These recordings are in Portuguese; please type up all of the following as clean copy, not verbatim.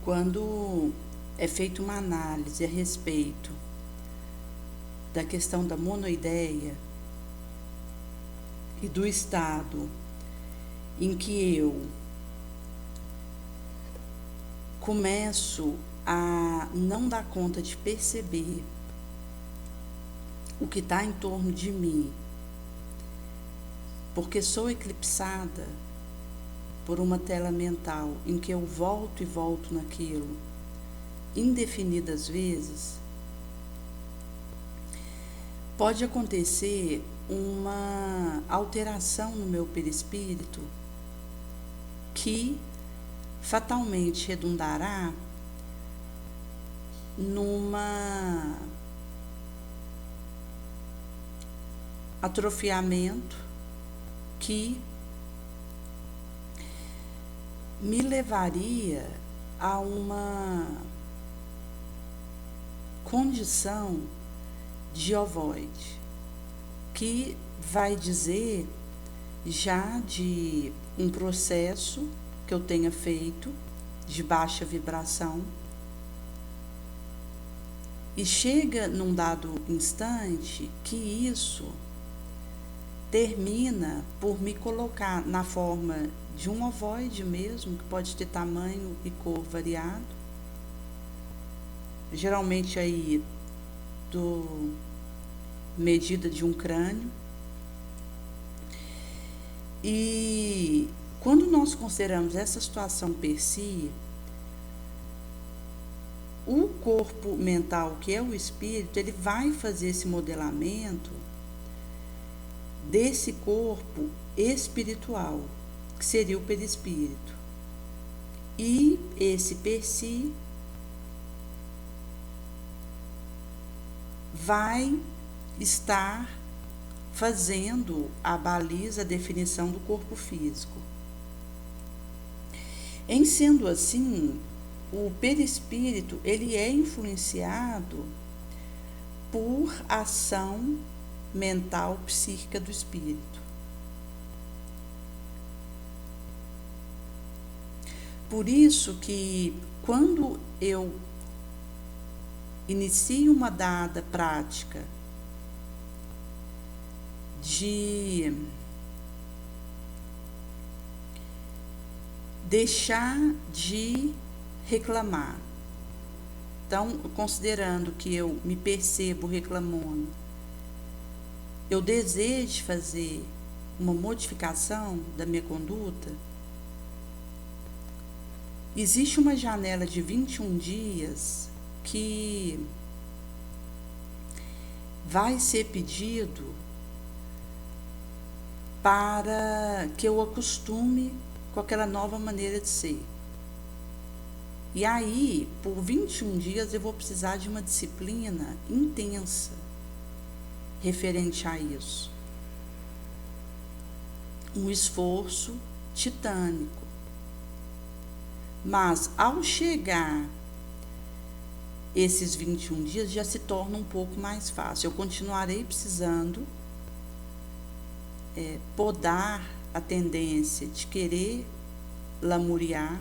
Quando é feita uma análise a respeito da questão da monoideia e do estado em que eu começo a não dar conta de perceber o que está em torno de mim, porque sou eclipsada por uma tela mental em que eu volto e volto naquilo indefinidas vezes, pode acontecer uma alteração no meu perispírito que fatalmente redundará numa atrofiamento que me levaria a uma condição de ovoide, que vai dizer já de um processo que eu tenha feito de baixa vibração, e chega num dado instante que isso termina por me colocar na forma de um ovoide mesmo, que pode ter tamanho e cor variado, geralmente aí do medida de um crânio. E quando nós consideramos essa situação per si, o corpo mental, que é o espírito, ele vai fazer esse modelamento desse corpo espiritual, que seria o perispírito. E esse per si vai estar fazendo a baliza, a definição do corpo físico. Em sendo assim, o perispírito, ele é influenciado por ação mental psíquica do espírito. Por isso que quando eu inicio uma dada prática de deixar de reclamar, então, considerando que eu me percebo reclamona, eu desejo fazer uma modificação da minha conduta, existe uma janela de 21 dias que vai ser pedido para que eu acostume com aquela nova maneira de ser. E aí, por 21 dias, eu vou precisar de uma disciplina intensa referente a isso. Um esforço titânico. Mas, ao chegar esses 21 dias, já se torna um pouco mais fácil. Eu continuarei precisando podar a tendência de querer lamuriar,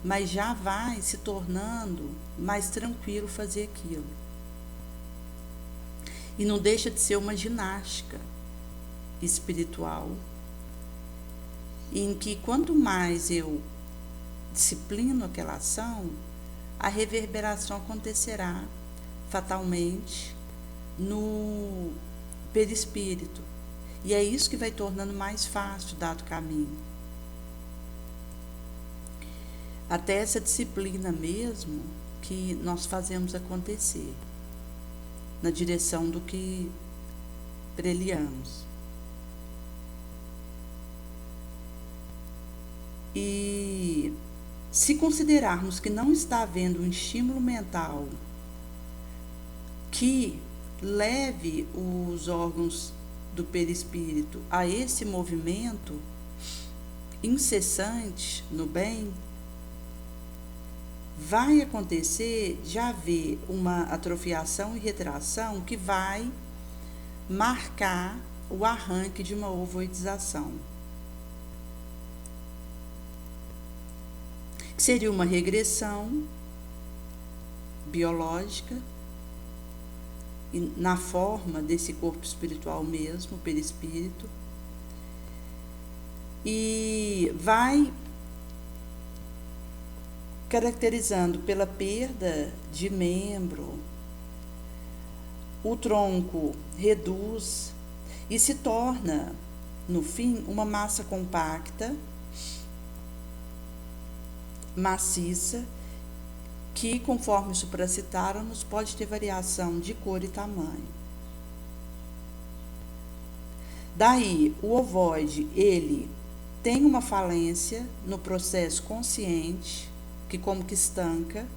mas já vai se tornando mais tranquilo fazer aquilo. E não deixa de ser uma ginástica espiritual, em que quanto mais eu disciplino aquela ação, a reverberação acontecerá fatalmente no perispírito. E é isso que vai tornando mais fácil o dado caminho. Até essa disciplina mesmo que nós fazemos acontecer na direção do que brilhamos. E se considerarmos que não está havendo um estímulo mental que leve os órgãos do perispírito a esse movimento incessante no bem, vai acontecer de haver uma atrofiação e retração que vai marcar o arranque de uma ovoidização. que seria uma regressão biológica e na forma desse corpo espiritual mesmo, perispírito, e vai caracterizando pela perda de membro, o tronco reduz e se torna, no fim, uma massa compacta, maciça, que, conforme supracitáramos, pode ter variação de cor e tamanho. Daí, o ovoide, ele tem uma falência no processo consciente, que como que estanca,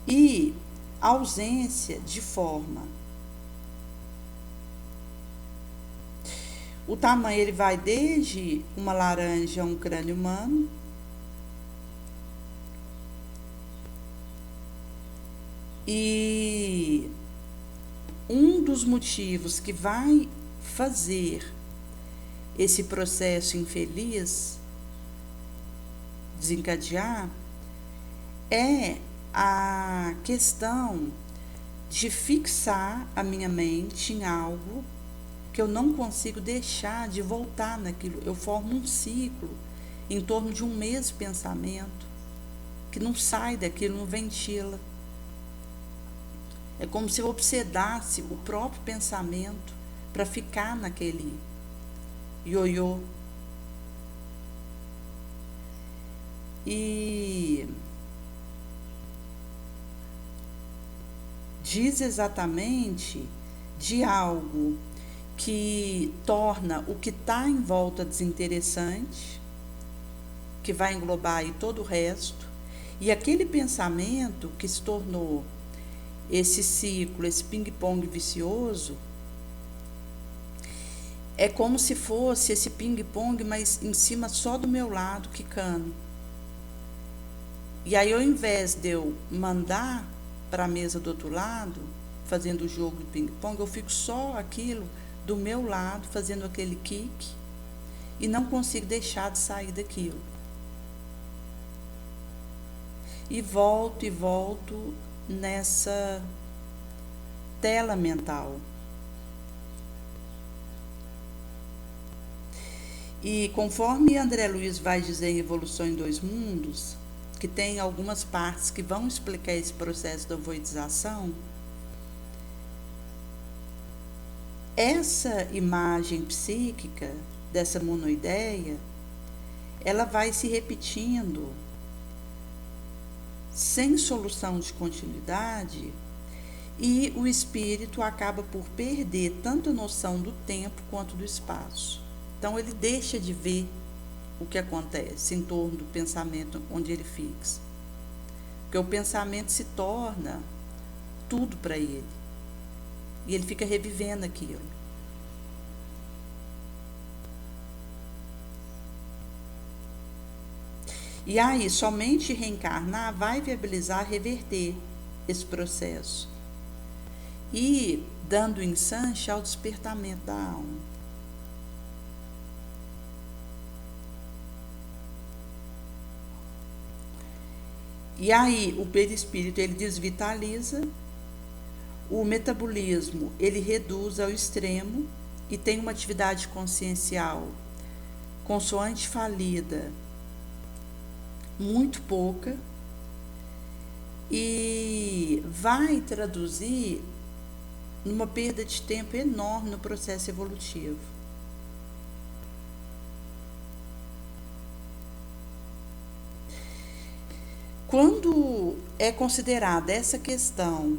e ausência de forma. O tamanho ele vai desde uma laranja a um crânio humano, e um dos motivos que vai fazer esse processo infeliz desencadear é a questão de fixar a minha mente em algo que eu não consigo deixar de voltar naquilo. Eu formo um ciclo em torno de um mesmo pensamento que não sai daquilo, não ventila. É como se eu obsedasse o próprio pensamento para ficar naquele ioiô. E diz exatamente de algo que torna o que está em volta desinteressante, que vai englobar aí todo o resto, e aquele pensamento que se tornou esse ciclo, esse ping-pong vicioso, é como se fosse esse ping-pong, mas em cima só do meu lado, quicando. E aí, ao invés de eu mandar para a mesa do outro lado, fazendo o jogo de ping-pong, eu fico só aquilo do meu lado, fazendo aquele kick, e não consigo deixar de sair daquilo. E volto nessa tela mental. E conforme André Luiz vai dizer em Evolução em Dois Mundos, que tem algumas partes que vão explicar esse processo da ovoidização, essa imagem psíquica dessa monoideia, ela vai se repetindo sem solução de continuidade, e o espírito acaba por perder tanto a noção do tempo quanto do espaço. Então ele deixa de ver o que acontece em torno do pensamento onde ele fixa. Porque o pensamento se torna tudo para ele. E ele fica revivendo aquilo. E aí, somente reencarnar vai viabilizar, reverter esse processo. E dando ensanche ao despertamento da alma. E aí, o perispírito, ele desvitaliza, o metabolismo, ele reduz ao extremo e tem uma atividade consciencial consoante falida, muito pouca, e vai traduzir numa perda de tempo enorme no processo evolutivo. Quando é considerada essa questão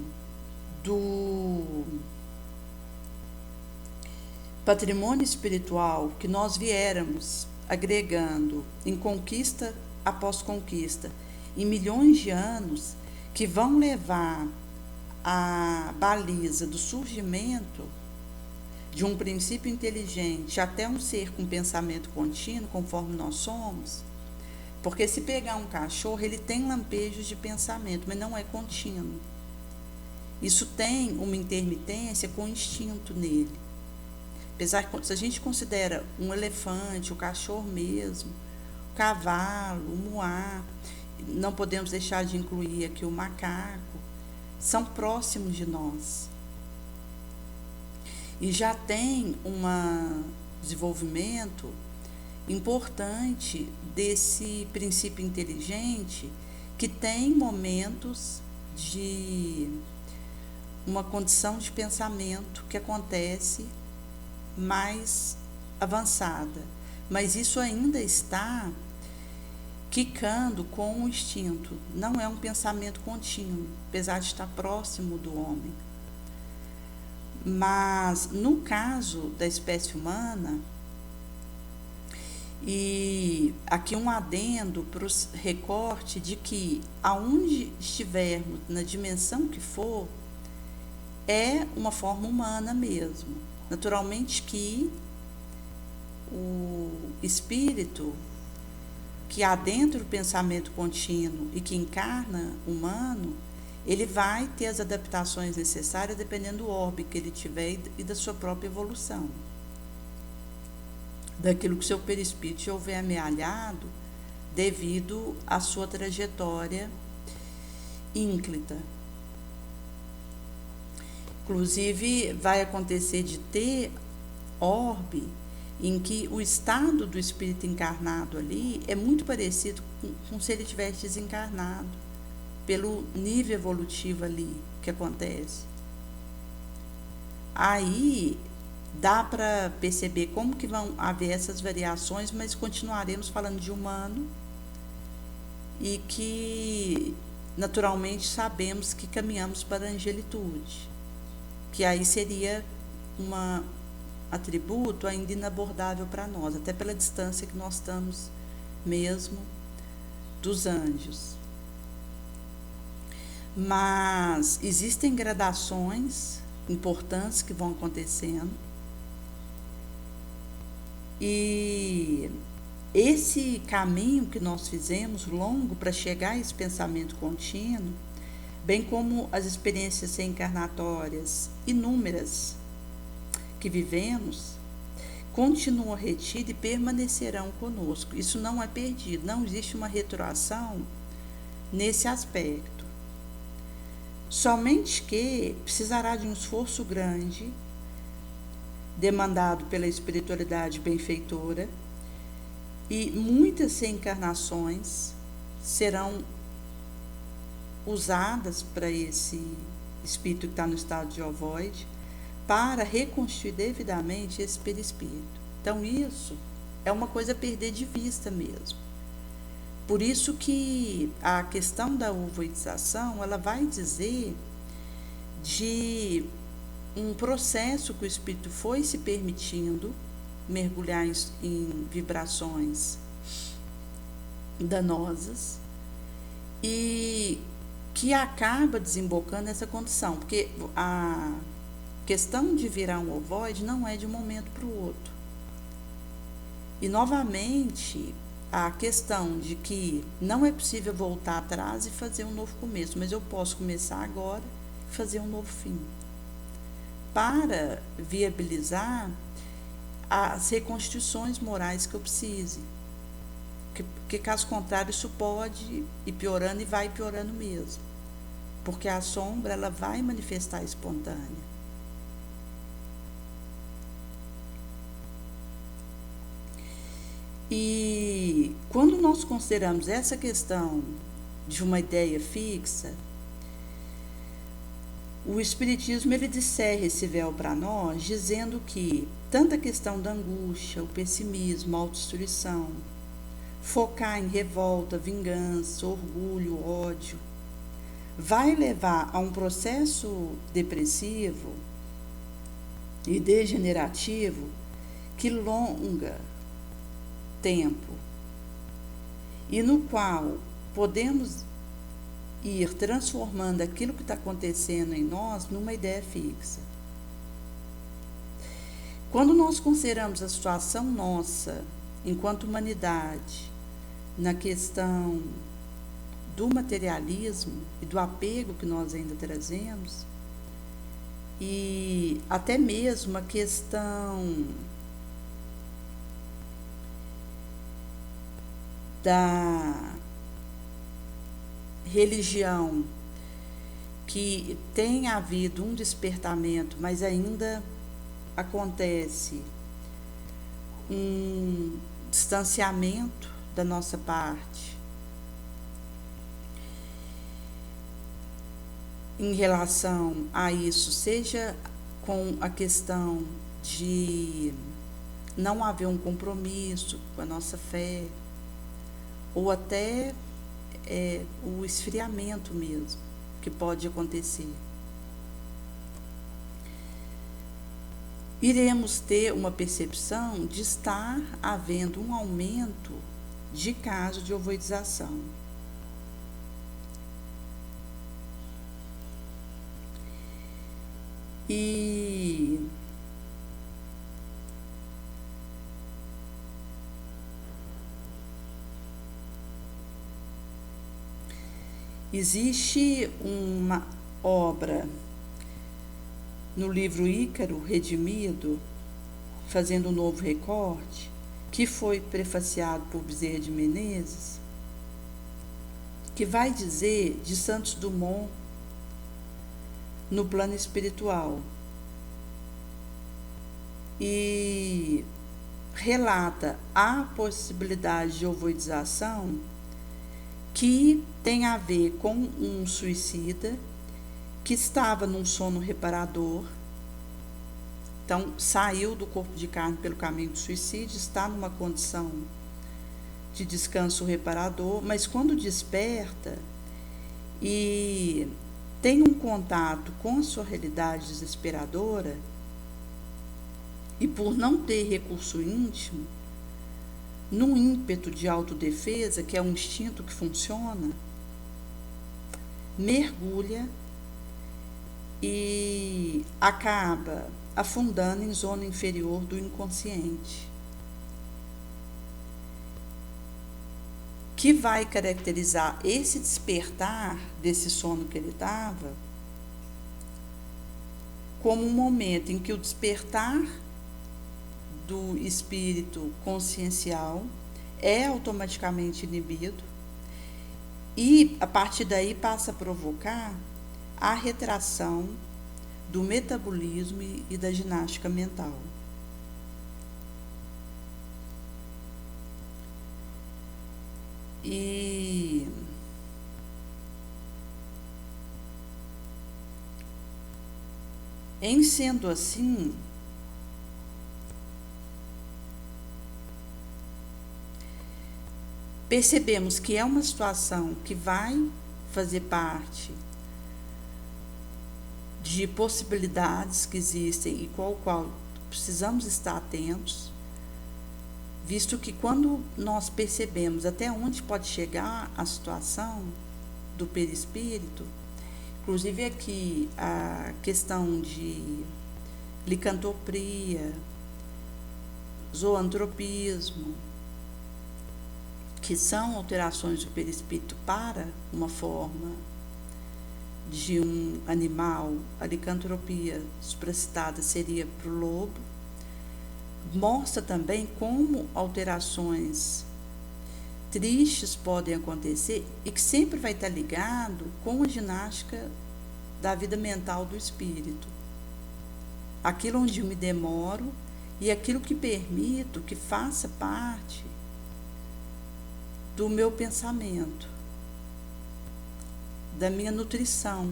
do patrimônio espiritual que nós viéramos agregando em conquista após conquista, em milhões de anos, que vão levar a baliza do surgimento de um princípio inteligente até um ser com pensamento contínuo, conforme nós somos. Porque se pegar um cachorro, ele tem lampejos de pensamento, mas não é contínuo. Isso tem uma intermitência com instinto nele. Apesar que, se a gente considera um elefante, o cachorro mesmo, o cavalo, o moá, não podemos deixar de incluir aqui o macaco, são próximos de nós. E já tem um desenvolvimento importante desse princípio inteligente, que tem momentos de uma condição de pensamento que acontece mais avançada, mas isso ainda está quicando com o instinto, não é um pensamento contínuo, apesar de estar próximo do homem. Mas no caso da espécie humana, e aqui um adendo para o recorte de que aonde estivermos, na dimensão que for, é uma forma humana mesmo. Naturalmente que o espírito que adentra o pensamento contínuo e que encarna humano, ele vai ter as adaptações necessárias dependendo do orbe que ele tiver e da sua própria evolução. Daquilo que seu perispírito já houver amealhado devido à sua trajetória ínclita. Inclusive, vai acontecer de ter orbe em que o estado do espírito encarnado ali é muito parecido com se ele tivesse desencarnado, pelo nível evolutivo ali que acontece. Aí dá para perceber como que vão haver essas variações, mas continuaremos falando de humano e que naturalmente sabemos que caminhamos para a angelitude, que aí seria um atributo ainda inabordável para nós, até pela distância que nós estamos mesmo dos anjos. Mas existem gradações importantes que vão acontecendo, e esse caminho que nós fizemos longo para chegar a esse pensamento contínuo, bem como as experiências reencarnatórias inúmeras que vivemos, continuam retidas e permanecerão conosco. Isso não é perdido, não existe uma retroação nesse aspecto. Somente que precisará de um esforço grande, demandado pela espiritualidade benfeitora, e muitas reencarnações serão usadas para esse espírito que está no estado de ovoide, para reconstruir devidamente esse perispírito. Então isso é uma coisa a perder de vista mesmo. Por isso que a questão da ovoidização, ela vai dizer de um processo que o espírito foi se permitindo mergulhar em vibrações danosas e que acaba desembocando nessa condição, porque a questão de virar um ovoide não é de um momento para o outro. E novamente a questão de que não é possível voltar atrás e fazer um novo começo, mas eu posso começar agora e fazer um novo fim, para viabilizar as reconstruções morais que eu precise. Porque caso contrário, isso pode ir piorando e vai piorando mesmo. Porque a sombra, ela vai manifestar espontânea. E quando nós consideramos essa questão de uma ideia fixa, o Espiritismo, ele descerra esse véu para nós, dizendo que tanto a questão da angústia, o pessimismo, a autodestruição, focar em revolta, vingança, orgulho, ódio, vai levar a um processo depressivo e degenerativo que longa tempo, e no qual podemos ir transformando aquilo que está acontecendo em nós numa ideia fixa. Quando nós consideramos a situação nossa, enquanto humanidade, na questão do materialismo e do apego que nós ainda trazemos, e até mesmo a questão religião que tem havido um despertamento, mas ainda acontece um distanciamento da nossa parte em relação a isso, seja com a questão de não haver um compromisso com a nossa fé, ou até o esfriamento mesmo, que pode acontecer. Iremos ter uma percepção de estar havendo um aumento de casos de ovoidização. E existe uma obra no livro Ícaro Redimido, fazendo um novo recorte, que foi prefaciado por Bezerra de Menezes, que vai dizer de Santos Dumont no plano espiritual, e relata a possibilidade de ovoidização que tem a ver com um suicida que estava num sono reparador, então saiu do corpo de carne pelo caminho do suicídio, está numa condição de descanso reparador, mas quando desperta e tem um contato com a sua realidade desesperadora, e por não ter recurso íntimo, num ímpeto de autodefesa, que é um instinto que funciona, mergulha e acaba afundando em zona inferior do inconsciente, que vai caracterizar esse despertar desse sono que ele estava como um momento em que o despertar do espírito consciencial é automaticamente inibido e, a partir daí, passa a provocar a retração do metabolismo e da ginástica mental. E em sendo assim, percebemos que é uma situação que vai fazer parte de possibilidades que existem e com o qual precisamos estar atentos, visto que quando nós percebemos até onde pode chegar a situação do perispírito, inclusive aqui a questão de licantropia, zoantropismo, que são alterações do perispírito para uma forma de um animal, a licantropia supracitada seria para o lobo, mostra também como alterações tristes podem acontecer e que sempre vai estar ligado com a ginástica da vida mental do espírito. Aquilo onde eu me demoro e aquilo que permito que faça parte do meu pensamento, da minha nutrição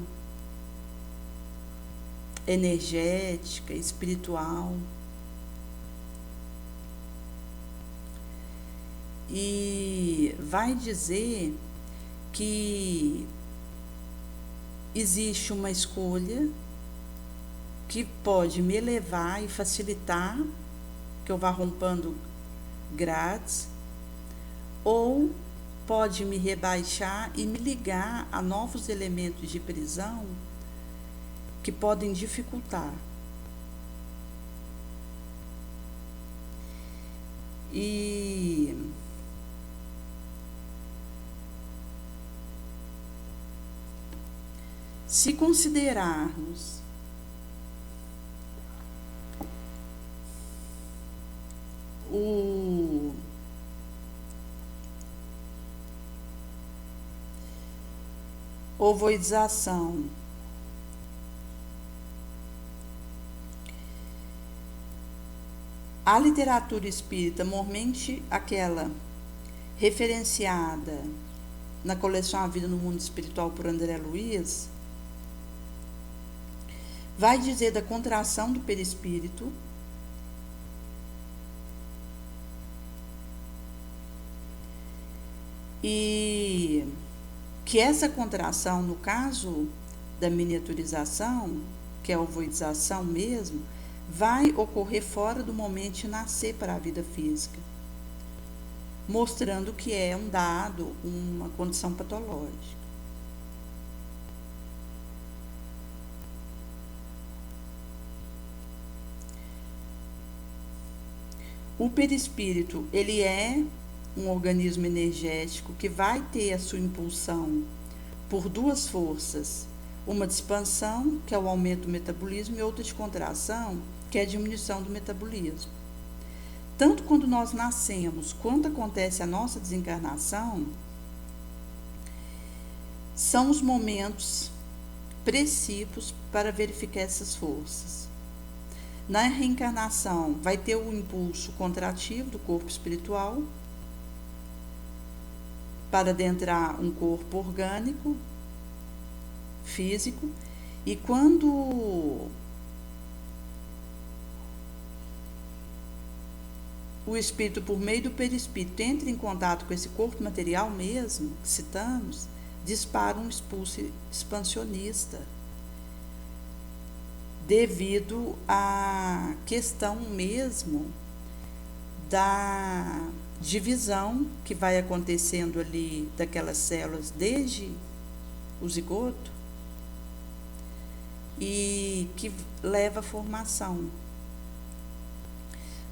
energética, espiritual. E vai dizer que existe uma escolha que pode me elevar e facilitar que eu vá rompendo grades, ou pode me rebaixar e me ligar a novos elementos de prisão que podem dificultar. E se considerarmos Ovoidização. A literatura espírita, mormente aquela referenciada na coleção A Vida no Mundo Espiritual por André Luiz, vai dizer da contração do perispírito e que essa contração, no caso da miniaturização, que é a ovoidização mesmo, vai ocorrer fora do momento de nascer para a vida física, mostrando que é um dado, uma condição patológica. O perispírito, ele é um organismo energético que vai ter a sua impulsão por duas forças, uma de expansão, que é o aumento do metabolismo, e outra de contração, que é a diminuição do metabolismo. Tanto quando nós nascemos, quanto acontece a nossa desencarnação, são os momentos precípios para verificar essas forças. Na reencarnação, vai ter o impulso contrativo do corpo espiritual para adentrar um corpo orgânico, físico, e quando o espírito, por meio do perispírito, entra em contato com esse corpo material mesmo, que citamos, dispara um impulso expansionista, devido à questão mesmo da divisão que vai acontecendo ali daquelas células desde o zigoto e que leva à formação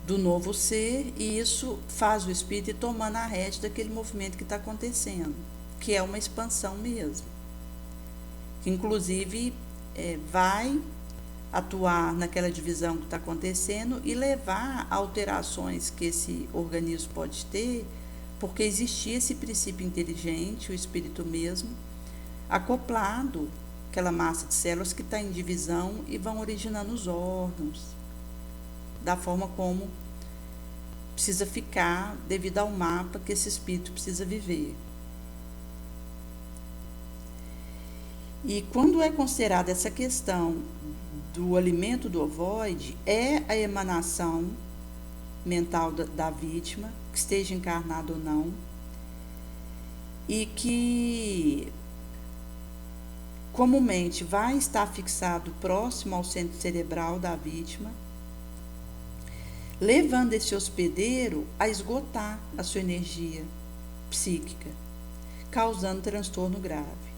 do novo ser, e isso faz o espírito ir tomando a rédea daquele movimento que está acontecendo, que é uma expansão mesmo, que inclusive vai atuar naquela divisão que está acontecendo e levar a alterações que esse organismo pode ter, porque existia esse princípio inteligente, o espírito mesmo, acoplado àquela massa de células que está em divisão e vão originando os órgãos, da forma como precisa ficar devido ao mapa que esse espírito precisa viver. E quando é considerada essa questão do alimento do ovoide, é a emanação mental da vítima, que esteja encarnado ou não, e que comumente vai estar fixado próximo ao centro cerebral da vítima, levando esse hospedeiro a esgotar a sua energia psíquica, causando transtorno grave.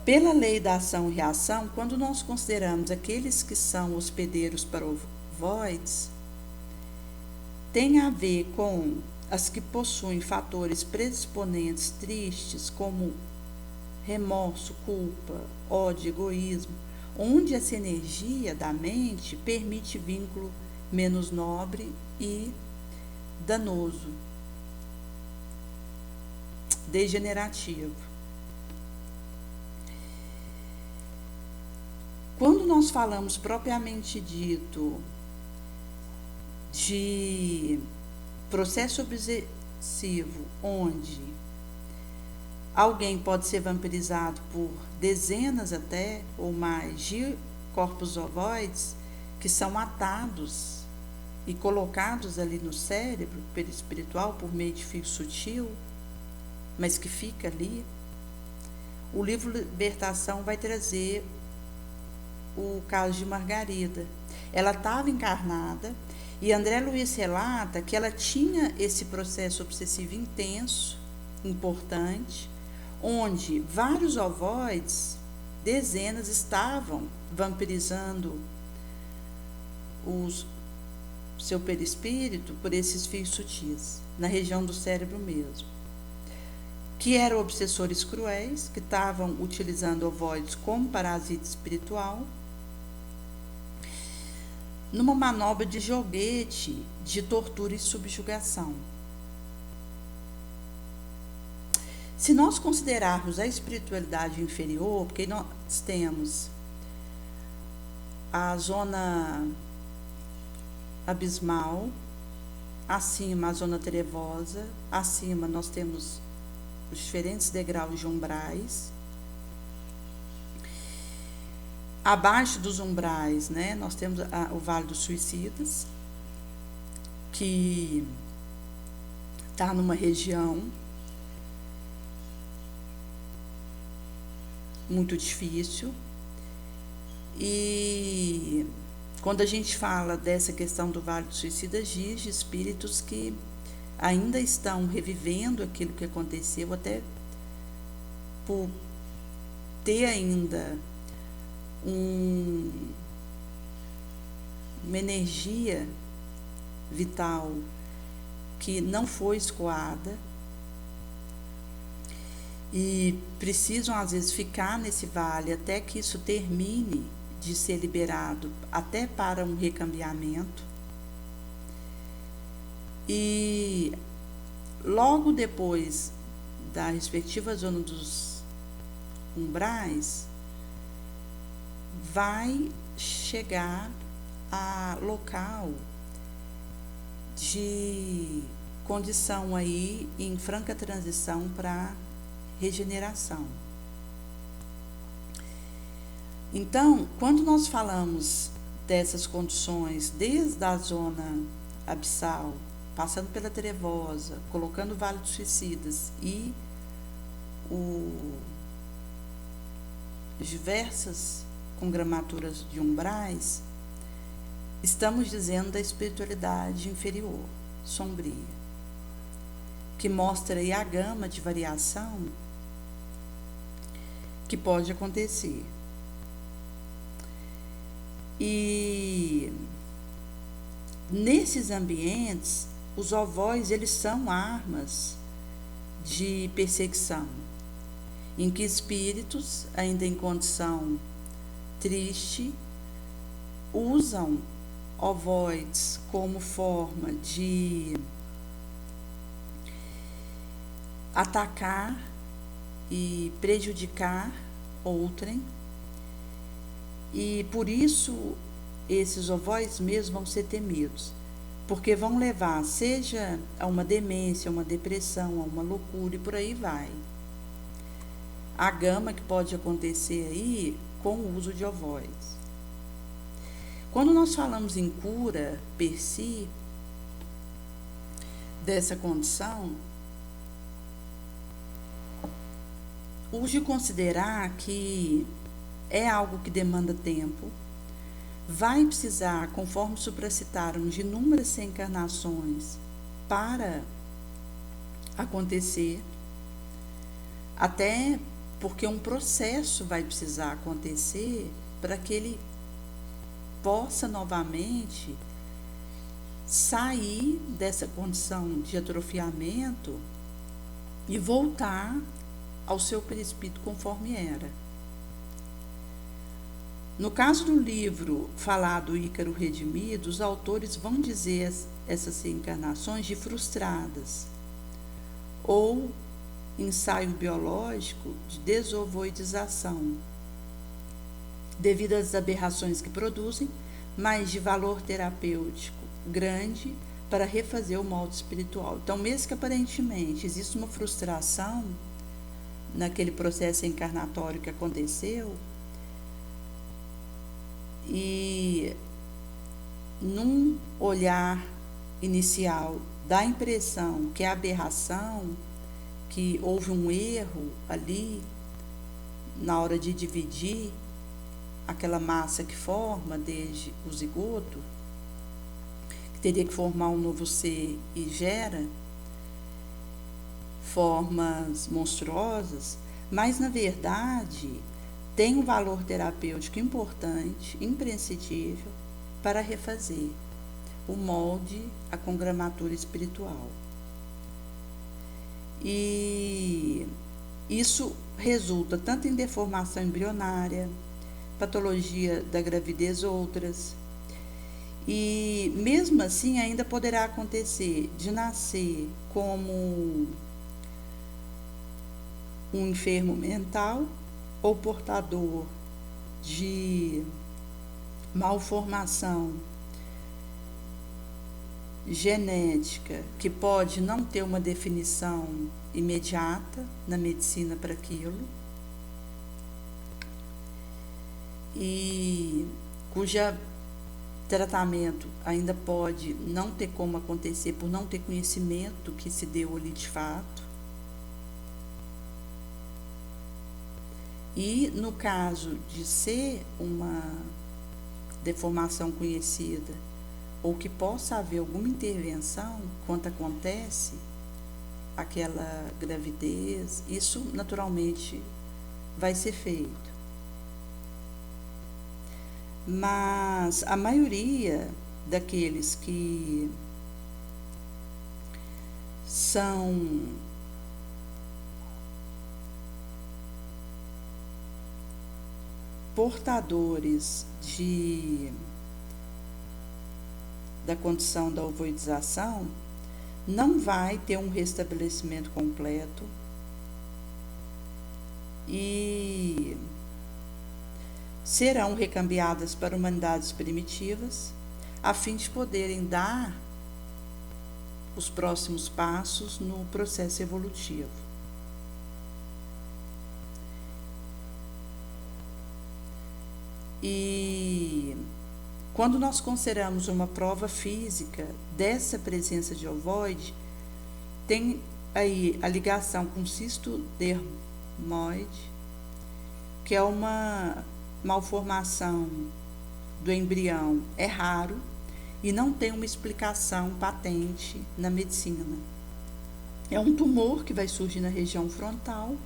Pela lei da ação e reação, quando nós consideramos aqueles que são hospedeiros para ovoides, tem a ver com as que possuem fatores predisponentes tristes, como remorso, culpa, ódio, egoísmo, onde essa energia da mente permite vínculo menos nobre e danoso, degenerativo. Quando nós falamos propriamente dito de processo obsessivo, onde alguém pode ser vampirizado por dezenas até ou mais de corpos ovoides que são atados e colocados ali no cérebro perispiritual por meio de fio sutil, mas que fica ali, o livro Libertação vai trazer o caso de Margarida. Ela estava encarnada e André Luiz relata que ela tinha esse processo obsessivo intenso, importante, onde vários ovoides, dezenas, estavam vampirizando seu perispírito por esses fios sutis, na região do cérebro mesmo, que eram obsessores cruéis, que estavam utilizando ovoides como parasita espiritual, numa manobra de joguete de tortura e subjugação. Se nós considerarmos a espiritualidade inferior, porque nós temos a zona abismal, acima a zona trevosa, acima nós temos os diferentes degraus de umbrais. Abaixo dos umbrais, né, nós temos o Vale dos Suicidas, que está numa região muito difícil. E quando a gente fala dessa questão do Vale dos Suicidas, diz de espíritos que ainda estão revivendo aquilo que aconteceu, até por ter ainda uma energia vital que não foi escoada, e precisam às vezes ficar nesse vale até que isso termine de ser liberado, até para um recambiamento. E logo depois da respectiva zona dos umbrais, vai chegar a local de condição aí em franca transição para regeneração. Então, quando nós falamos dessas condições, desde a zona abissal, passando pela trevosa, colocando o Vale dos Suicidas e diversas congramaturas de umbrais, estamos dizendo da espiritualidade inferior, sombria, que mostra aí a gama de variação que pode acontecer. E nesses ambientes, os ovóis, eles são armas de perseguição, em que espíritos, ainda em condição triste, usam ovóides como forma de atacar e prejudicar outrem, e por isso esses ovóides mesmo vão ser temidos, porque vão levar seja a uma demência, a uma depressão, a uma loucura, e por aí vai. A gama que pode acontecer aí com o uso de ovóides. Quando nós falamos em cura per si, dessa condição, urge considerar que é algo que demanda tempo, vai precisar, conforme supracitaram, de inúmeras reencarnações para acontecer, até porque um processo vai precisar acontecer para que ele possa novamente sair dessa condição de atrofiamento e voltar ao seu perispírito conforme era. No caso do livro falado Ícaro Redimido, os autores vão dizer essas reencarnações de frustradas, ou ensaio biológico de desovoidização, devido às aberrações que produzem, mas de valor terapêutico grande para refazer o molde espiritual. Então, mesmo que aparentemente exista uma frustração naquele processo encarnatório que aconteceu, e num olhar inicial dá a impressão que é aberração, que houve um erro ali na hora de dividir aquela massa que forma desde o zigoto, que teria que formar um novo ser e gera formas monstruosas, mas na verdade tem um valor terapêutico importante, imprescindível, para refazer o molde, a congramatura espiritual. E isso resulta tanto em deformação embrionária, patologia da gravidez, outras. E mesmo assim ainda poderá acontecer de nascer como um enfermo mental ou portador de malformação genética que pode não ter uma definição imediata na medicina para aquilo e cuja tratamento ainda pode não ter como acontecer por não ter conhecimento que se deu ali de fato. E no caso de ser uma deformação conhecida ou que possa haver alguma intervenção quando acontece aquela gravidez, isso naturalmente vai ser feito. Mas a maioria daqueles que são portadores da condição da ovoidização não vai ter um restabelecimento completo e serão recambiadas para humanidades primitivas a fim de poderem dar os próximos passos no processo evolutivo. E quando nós consideramos uma prova física dessa presença de ovoide, tem aí a ligação com cisto dermoide, que é uma malformação do embrião, é raro e não tem uma explicação patente na medicina. É um tumor que vai surgir na região frontal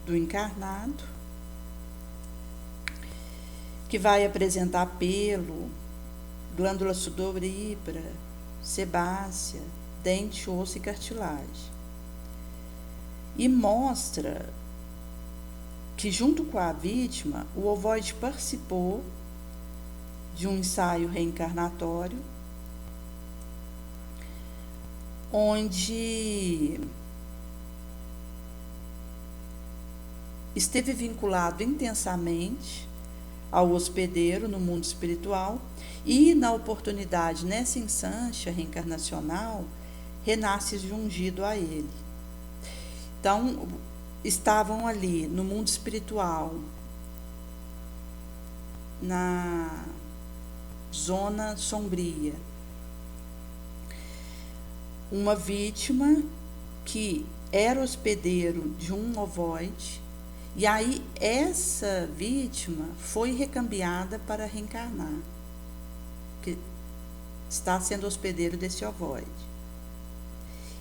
do encarnado, que vai apresentar pelo, glândula sudorípara, sebácea, dente, osso e cartilagem. E mostra que junto com a vítima, o ovoide participou de um ensaio reencarnatório, onde esteve vinculado intensamente ao hospedeiro no mundo espiritual e, na oportunidade, nessa instância reencarnacional, renasce jungido a ele. Então, estavam ali no mundo espiritual, na zona sombria, uma vítima que era hospedeiro de um ovoide, e aí essa vítima foi recambiada para reencarnar, que está sendo hospedeiro desse ovoide.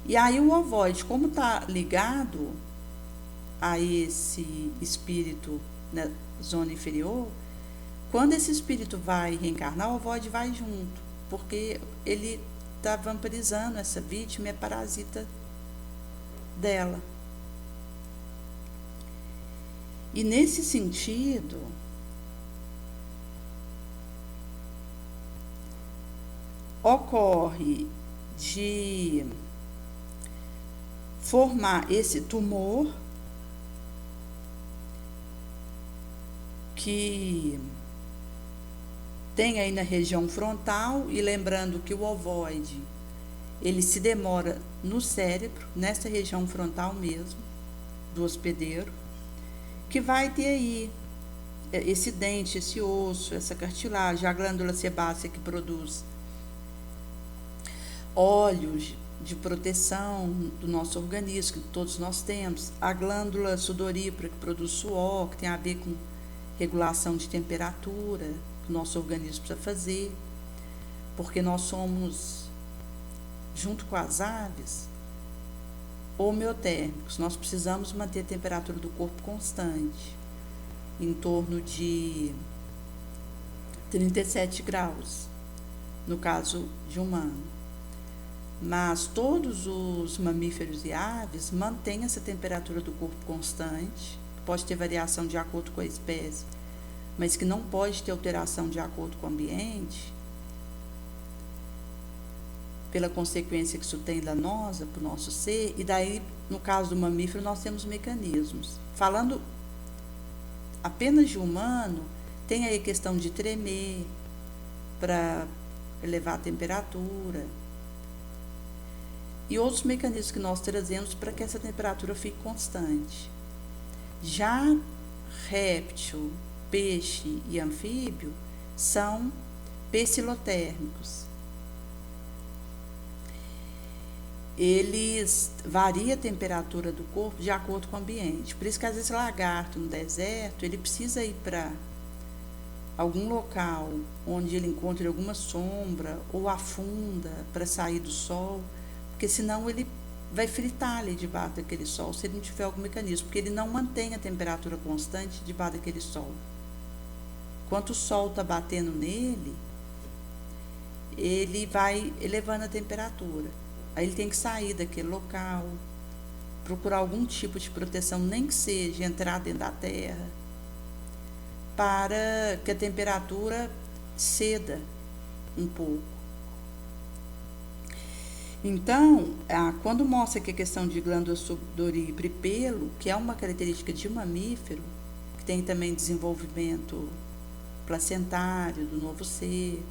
E aí o ovoide, como está ligado a esse espírito na zona inferior, quando esse espírito vai reencarnar, o ovoide vai junto, porque ele está vampirizando essa vítima, é parasita dela. E nesse sentido, ocorre de formar esse tumor que tem aí na região frontal, e lembrando que o ovoide, ele se demora no cérebro, nessa região frontal mesmo, do hospedeiro, que vai ter aí esse dente, esse osso, essa cartilagem, a glândula sebácea que produz óleos de proteção do nosso organismo, que todos nós temos, a glândula sudorípara que produz suor, que tem a ver com regulação de temperatura que o nosso organismo precisa fazer, porque nós somos, junto com as aves, homeotérmicos. Nós precisamos manter a temperatura do corpo constante, em torno de 37 graus, no caso de humano. Mas todos os mamíferos e aves mantêm essa temperatura do corpo constante, pode ter variação de acordo com a espécie, mas que não pode ter alteração de acordo com o ambiente, pela consequência que isso tem danosa para o nosso ser, e daí, no caso do mamífero, nós temos mecanismos. Falando apenas de humano, tem aí a questão de tremer para elevar a temperatura e outros mecanismos que nós trazemos para que essa temperatura fique constante. Já réptil, peixe e anfíbio são pescilotérmicos. Eles variam a temperatura do corpo de acordo com o ambiente. Por isso que às vezes lagarto no deserto, ele precisa ir para algum local onde ele encontre alguma sombra ou afunda para sair do sol, porque senão ele vai fritar ali debaixo daquele sol, se ele não tiver algum mecanismo, porque ele não mantém a temperatura constante debaixo daquele sol. Enquanto o sol está batendo nele, ele vai elevando a temperatura. Aí ele tem que sair daquele local, procurar algum tipo de proteção, nem que seja entrar dentro da terra, para que a temperatura ceda um pouco. Então, quando mostra que a questão de glândula sudorípara e pelo, que é uma característica de mamífero, que tem também desenvolvimento placentário do novo ser,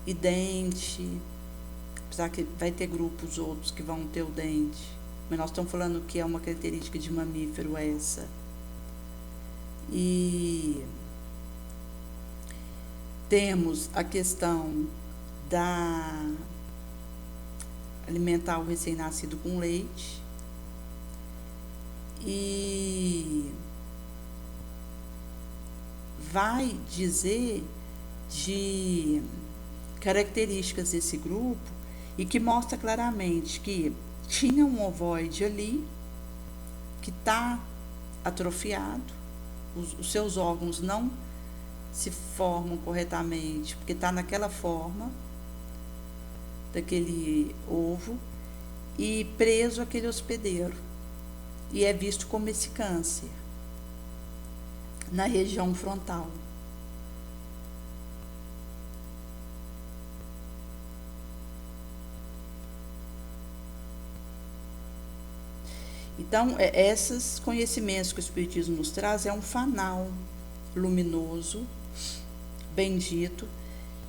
e dente, apesar que vai ter grupos outros que vão ter o dente, mas nós estamos falando que é uma característica de mamífero essa. E temos a questão da alimentar o recém-nascido com leite e vai dizer de características desse grupo e que mostra claramente que tinha um ovoide ali que está atrofiado, os seus órgãos não se formam corretamente porque está naquela forma daquele ovo e preso aquele hospedeiro, e é visto como esse câncer na região frontal. Então, esses conhecimentos que o Espiritismo nos traz é um fanal luminoso, bendito,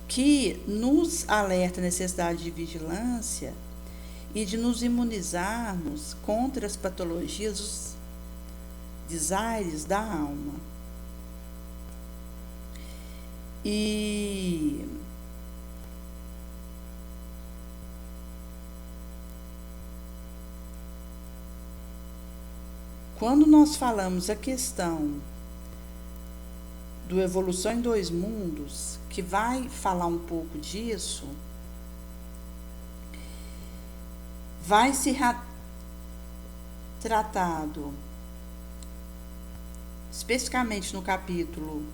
que nos alerta a necessidade de vigilância e de nos imunizarmos contra as patologias, os desaires da alma. E quando nós falamos a questão do Evolução em Dois Mundos, que vai falar um pouco disso, vai ser tratado especificamente no capítulo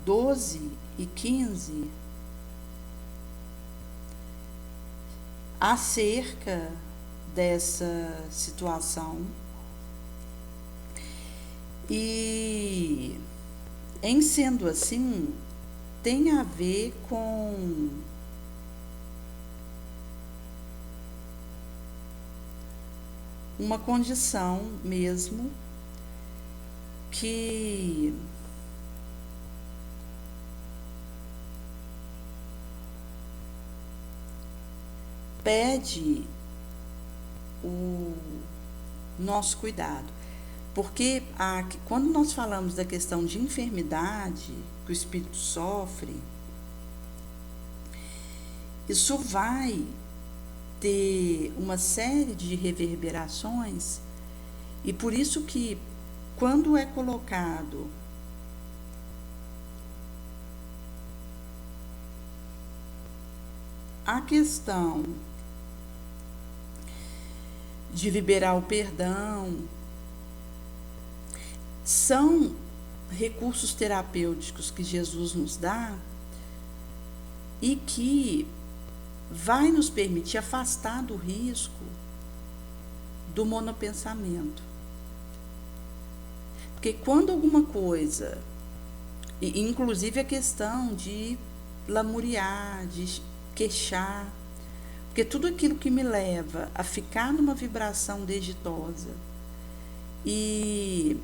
12 e 15 acerca dessa situação. E, em sendo assim, tem a ver com uma condição mesmo que pede o nosso cuidado. Porque quando nós falamos da questão de enfermidade que o espírito sofre, isso vai ter uma série de reverberações, e por isso que quando é colocado a questão de liberar o perdão, são recursos terapêuticos que Jesus nos dá e que vai nos permitir afastar do risco do monopensamento. Porque quando alguma coisa, inclusive a questão de lamuriar, de queixar, porque tudo aquilo que me leva a ficar numa vibração desditosa e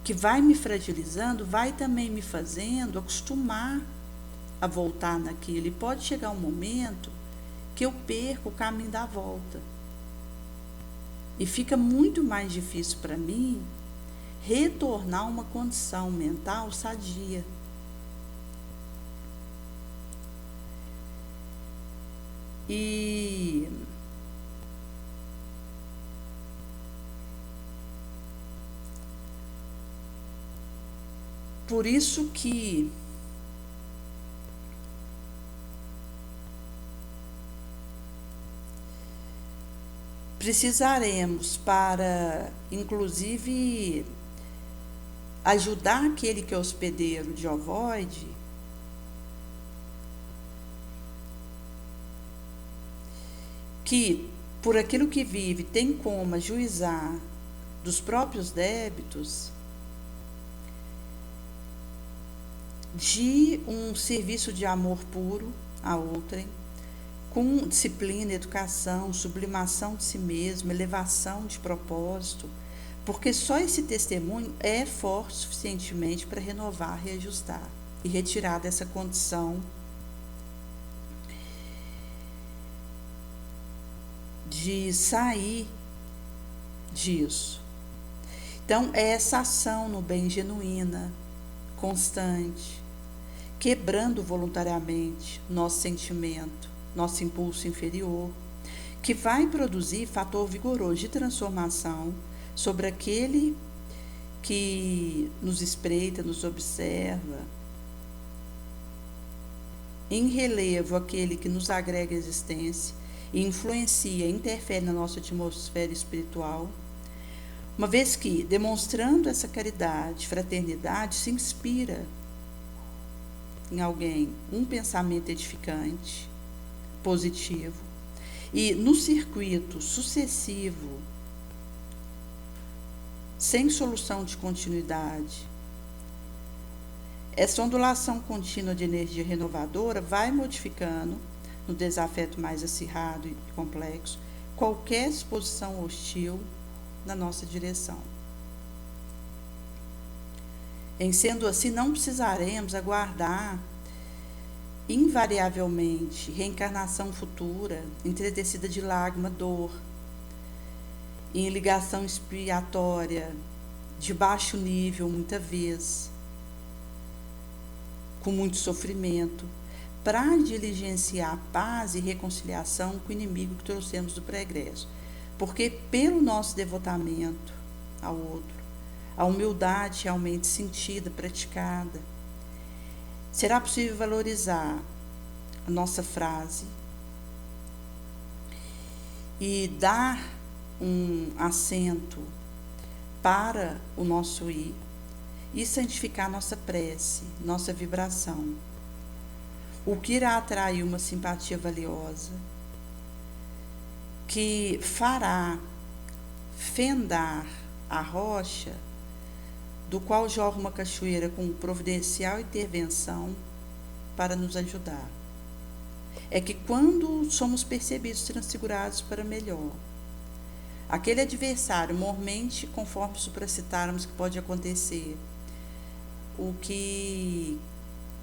que vai me fragilizando, vai também me fazendo acostumar a voltar naquilo. E pode chegar um momento que eu perco o caminho da volta. E fica muito mais difícil para mim retornar a uma condição mental sadia. E por isso que precisaremos, para inclusive ajudar aquele que é hospedeiro de ovoide, que por aquilo que vive tem como ajuizar dos próprios débitos, de um serviço de amor puro a outrem, com disciplina, educação, sublimação de si mesmo, elevação de propósito, porque só esse testemunho é forte suficientemente para renovar, reajustar e retirar dessa condição de sair disso. Então, é essa ação no bem genuína, constante, quebrando voluntariamente nosso sentimento, nosso impulso inferior, que vai produzir fator vigoroso de transformação sobre aquele que nos espreita, nos observa, em relevo aquele que nos agrega a existência e influencia, interfere na nossa atmosfera espiritual, uma vez que, demonstrando essa caridade, fraternidade, se inspira em alguém um pensamento edificante, positivo, e no circuito sucessivo, sem solução de continuidade, essa ondulação contínua de energia renovadora vai modificando, no desafeto mais acirrado e complexo, qualquer exposição hostil na nossa direção. Em sendo assim, não precisaremos aguardar invariavelmente reencarnação futura, entretecida de lágrima, dor, em ligação expiatória, de baixo nível, muita vez, com muito sofrimento, para diligenciar paz e reconciliação com o inimigo que trouxemos do pregresso. Porque pelo nosso devotamento ao outro, a humildade realmente sentida, praticada, será possível valorizar a nossa frase e dar um assento para o nosso ir e santificar nossa prece, nossa vibração. O que irá atrair uma simpatia valiosa, que fará fendar a rocha, do qual jorra uma cachoeira com providencial intervenção para nos ajudar. É que quando somos percebidos transfigurados para melhor, aquele adversário, mormente, conforme supracitarmos que pode acontecer, o que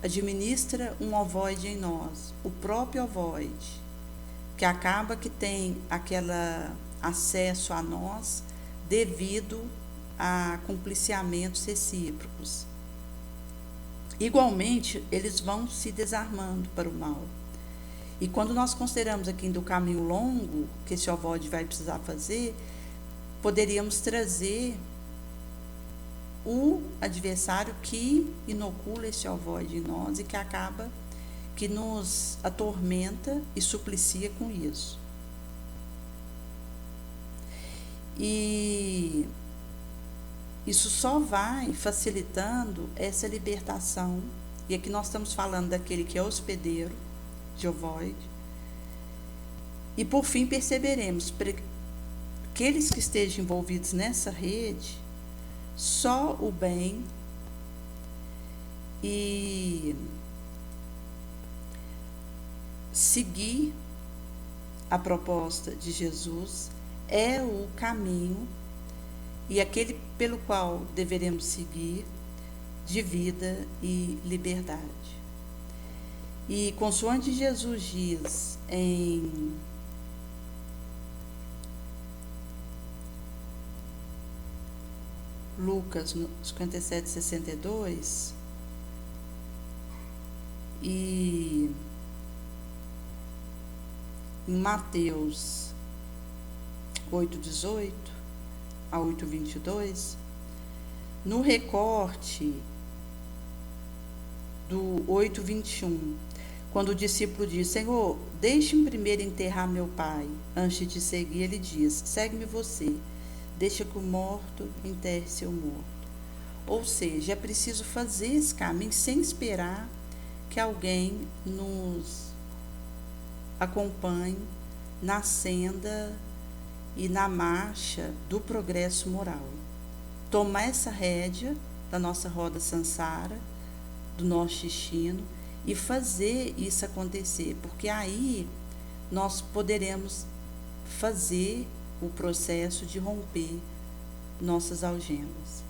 administra um ovoide em nós, o próprio ovoide, que acaba que tem aquele acesso a nós devido a compliciamentos recíprocos. Igualmente, eles vão se desarmando para o mal. E quando nós consideramos aqui do caminho longo que esse ovoide vai precisar fazer, poderíamos trazer o adversário que inocula esse ovoide em nós e que acaba que nos atormenta e suplicia com isso. E isso só vai facilitando essa libertação. E aqui nós estamos falando daquele que é hospedeiro de ovoide. E por fim perceberemos, para aqueles que estejam envolvidos nessa rede, só o bem e seguir a proposta de Jesus é o caminho e aquele pelo qual deveremos seguir de vida e liberdade. E consoante Jesus diz em Lucas 57:62 e em Mateus 8:18 a 8:22, no recorte do 8:21, quando o discípulo diz: Senhor, deixe-me primeiro enterrar meu pai antes de seguir, ele diz: segue-me você, deixa que o morto enterre seu morto. Ou seja, é preciso fazer esse caminho sem esperar que alguém nos acompanhe na senda e na marcha do progresso moral. Tomar essa rédea da nossa roda sansara, do nosso destino, e fazer isso acontecer, porque aí nós poderemos fazer o processo de romper nossas algemas.